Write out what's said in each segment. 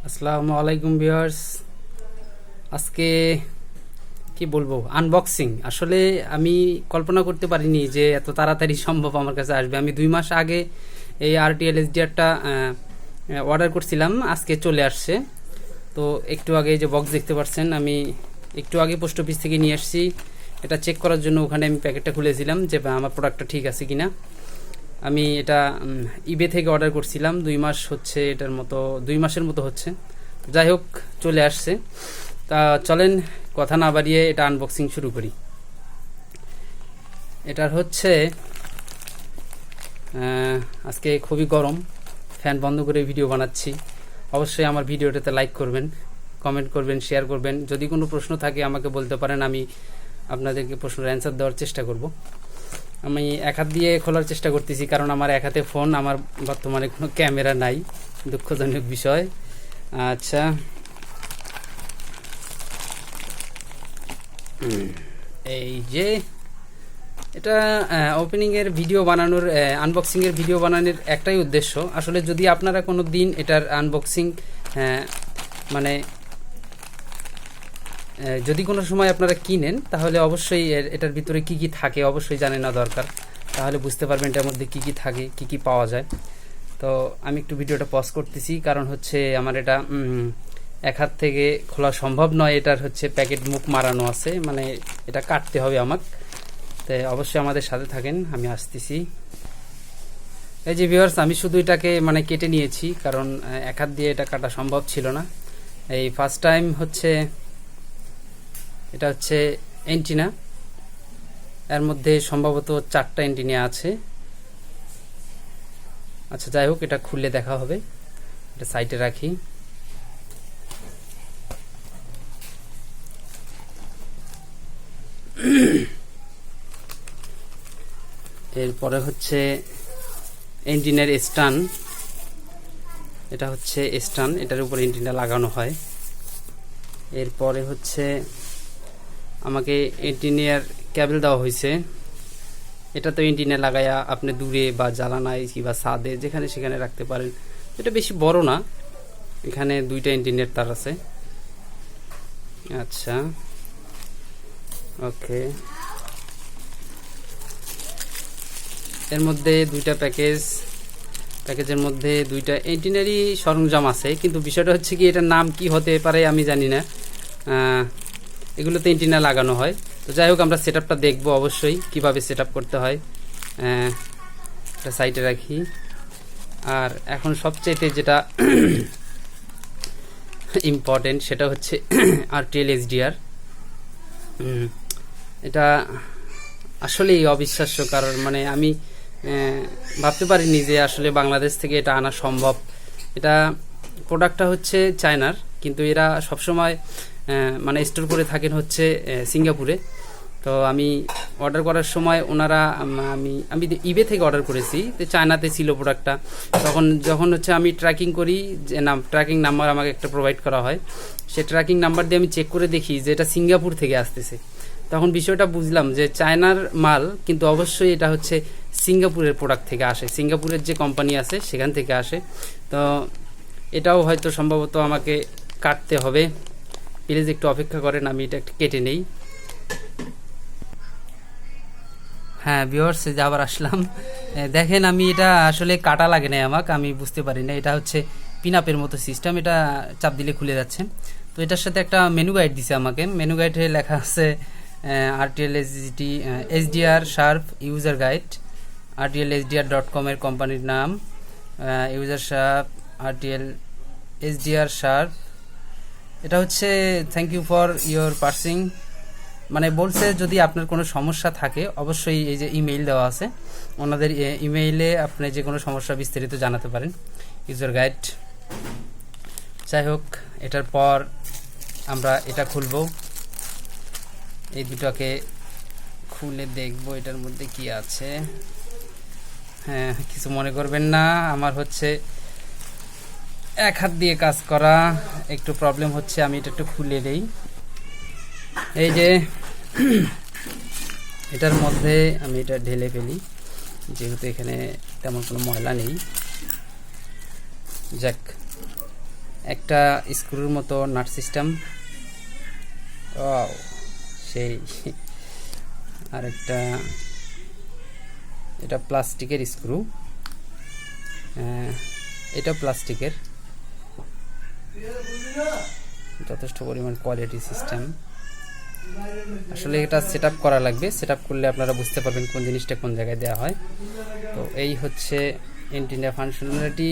আসসালামু আলাইকুম ভিউয়ার্স। আজকে কি বলবো, আনবক্সিং। আসলে আমি কল্পনা করতে পারিনি যে এত তাড়াতাড়ি সম্ভব আমার কাছে আসবে। আমি 2 মাস আগে এই RTL-SDRটা অর্ডার করছিলাম, আজকে চলে আসছে। তো একটু আগে যে বক্স দেখতে পাচ্ছেন, আমি একটু আগে পোস্ট অফিস থেকে নিয়ে আসছি। এটা চেক করার জন্য ওখানে আমি প্যাকেটটা খুলেছিলাম যে আমার প্রোডাক্টটা ঠিক আছে কিনা। আমি এটা ইবে থেকে অর্ডার করছিলাম, 2 মাস হচ্ছে, এটার মতো 2 মাসের মতো হচ্ছে। যাই হোক, চলে আসছে। তা চলেন কথা না বাড়িয়ে এটা আনবক্সিং শুরু করি। এটার হচ্ছে আজকে খুবই গরম, ফ্যান বন্ধ করে ভিডিও বানাচ্ছি। অবশ্যই আমার ভিডিওটাতে লাইক করবেন, কমেন্ট করবেন, শেয়ার করবেন। যদি কোনো প্রশ্ন থাকে আমাকে বলতে পারেন, আমি আপনাদেরকে প্রশ্নের অ্যান্সার দেওয়ার চেষ্টা করব। আমি এক হাত দিয়ে খোলার চেষ্টা করতেছি, কারণ আমার এক হাতে ফোন, আমার বর্তমানে কোনো ক্যামেরা নাই, দুঃখজনক বিষয়। আচ্ছা, এই যে এটা ওপেনিংয়ের ভিডিও বানানোর, আনবক্সিংয়ের ভিডিও বানানোর একটাই উদ্দেশ্য। আসলে যদি আপনারা কোনো দিন এটার আনবক্সিং মানে যদি কোনো সময় আপনারা কিনেন, তাহলে অবশ্যই এটার ভিতরে কি কি থাকে অবশ্যই জানা না দরকার। তাহলে বুঝতে পারবেন এটার মধ্যে কি কি থাকে, কি কি পাওয়া যায়। তো আমি একটু ভিডিওটা পজ করতেছি, কারণ হচ্ছে আমার এটা এক হাত থেকে খোলা সম্ভব নয়। এটার হচ্ছে প্যাকেট মুখ মারানো আছে, মানে এটা কাটতে হবে আমাকে। তো অবশ্যই আমাদের সাথে থাকেন, আমি আসতেছি। এই যে ভিউয়ার্স, আমি শুধু এটাকে মানে কেটে নিয়েছি, কারণ এক হাত দিয়ে এটা কাটা সম্ভব ছিল না। এই ফার্স্ট টাইম হচ্ছে, এটা হচ্ছে এন্টিনা। এর মধ্যে সম্ভবত 4টা এন্টিনা আছে। আচ্ছা, যাই হোক, এটা খুললে দেখা হবে। এটা সাইডে রাখি। এরপরে হচ্ছে এন্টিনার স্টান। এটা হচ্ছে স্টান, এটার উপরে এন্টিনা লাগানো হয়। এরপরে হচ্ছে আমাকে এন্টিনার কেবল দেওয়া হয়েছে। এটা তো এন্টিনা লাগায়া আপনি দূরে বা জ্বালানায় কিংবা ছাদে যেখানে সেখানে রাখতে পারেন। এটা বেশি বড় না, এখানে 2টা এন্টিনার তার আছে। আচ্ছা, ওকে। এর মধ্যে 2টা প্যাকেজের মধ্যে 2টা এন্টিনারই সরঞ্জাম আছে, কিন্তু বিষয়টা হচ্ছে কি, এটার নাম কি হতে পারে আমি জানি না। এগুলোতে এন্টিনা লাগানো হয়। তো যাই হোক, আমরা সেটআপটা দেখব অবশ্যই কিভাবে সেটআপ করতে হয়। এটা সাইডে রাখি। আর এখন সবচেয়ে যেটা ইম্পর্টেন্ট, সেটা হচ্ছে RTL-SDR। এটা আসলেই অবিশ্বাস্য, কারণ মানে আমি ভাবতে পারিনি যে আসলে বাংলাদেশ থেকে এটা আনা সম্ভব। এটা প্রোডাক্টটা হচ্ছে চায়নার, কিন্তু এরা সবসময় মানে স্টোর করে থাকেন হচ্ছে সিঙ্গাপুরে। তো আমি অর্ডার করার সময় ওনারা, আমি ইবে থেকে অর্ডার করেছি, তো চায়নাতে ছিল প্রোডাক্টটা। যখন হচ্ছে আমি ট্র্যাকিং করি, যে ট্র্যাকিং নাম্বার আমাকে একটা প্রোভাইড করা হয়, সে ট্র্যাকিং নাম্বার দিয়ে আমি চেক করে দেখি যে এটা সিঙ্গাপুর থেকে আসতেছে। তখন বিষয়টা বুঝলাম যে চায়নার মাল, কিন্তু অবশ্যই এটা হচ্ছে সিঙ্গাপুরের প্রোডাক্ট থেকে আসে, সিঙ্গাপুরের যে কোম্পানি আছে সেখান থেকে আসে। তো এটাও হয়তো সম্ভবত আমাকে কাটতে হবে। প্লিজ একটু অপেক্ষা করেন, আমি এটা একটু কেটে নেই। হ্যাঁ ভিউয়ার্স, যে আবার আসলাম। দেখেন, আমি এটা আসলে কাটা লাগে না আমাকে, আমি বুঝতে পারি না। এটা হচ্ছে পিনআপের মতো সিস্টেম, এটা চাপ দিলে খুলে যাচ্ছে। তো এটার সাথে একটা মেনু গাইড দিছে আমাকে। মেনু গাইডে লেখা আছে RTL-SDR sharp user guide, RTL-SDR.com এর কোম্পানির নাম, ইউজার শার্প RTL-SDR শার্প। এটা হচ্ছে thank you for your parsing, মানে বলছে যদি আপনার কোনো সমস্যা থাকে অবশ্যই এই যে ইমেইল দেওয়া আছে, ওনাদের ইমেইলে আপনি যে কোনো সমস্যা বিস্তারিত জানাতে পারেন। User guide. যাই হোক, এটার পর আমরা এটা খুলব। এই দুটাকে খুলে দেখব এটার মধ্যে কি আছে। হ্যাঁ, কিছু মনে করবেন না, আমার হচ্ছে এক হাত দিয়ে কাজ করা, একটু প্রবলেম হচ্ছে। আমি এটা একটু খুলে দেই। এই যে এটার মধ্যে আমি এটা ঢেলে ফেলি, যেহেতু এখানে তেমন কোনো ময়লা নেই। যাক, একটা স্ক্রুর মতো নাট সিস্টেম, সেই। আর একটা, এটা প্লাস্টিকের স্ক্রু, এটা প্লাস্টিকের, যথেষ্ট পরিমাণ কোয়ালিটি সিস্টেম। আসলে এটা সেট আপ করা লাগবে, সেট আপ করলে আপনারা বুঝতে পারবেন কোন জিনিসটা কোন জায়গায় দেওয়া হয়। তো এই হচ্ছে এন্টিনা ফাংশনালিটি।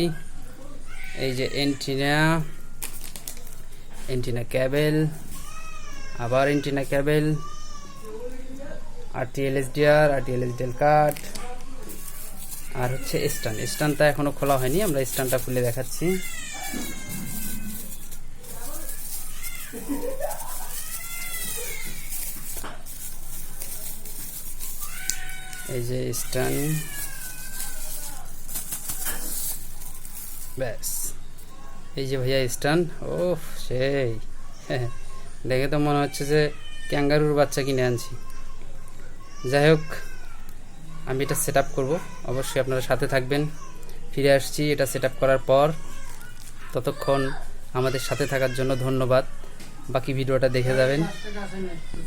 এই যে এন্টিনা ক্যাবেল, আবার এন্টিনা ক্যাবেল, RTL-SDR কার্ড, আর হচ্ছে স্ট্যান্ডটা এখনো খোলা হয়নি, আমরা স্ট্যান্ডটা খুলে দেখাচ্ছি। এই যে স্ট্যান্ড, ব্যাস। এই যে ভাইয়া স্ট্যান্ড, সেই দেখে তো মনে হচ্ছে যে ক্যাঙ্গারুর বাচ্চা কিনে আনছি। যাই হোক, আমি এটা সেট আপ করবো, অবশ্যই আপনারা সাথে থাকবেন। ফিরে আসছি এটা সেট আপ করার পর। ততক্ষণ আমাদের সাথে থাকার জন্য ধন্যবাদ। বাকি ভিডিওটা দেখে যাবেন।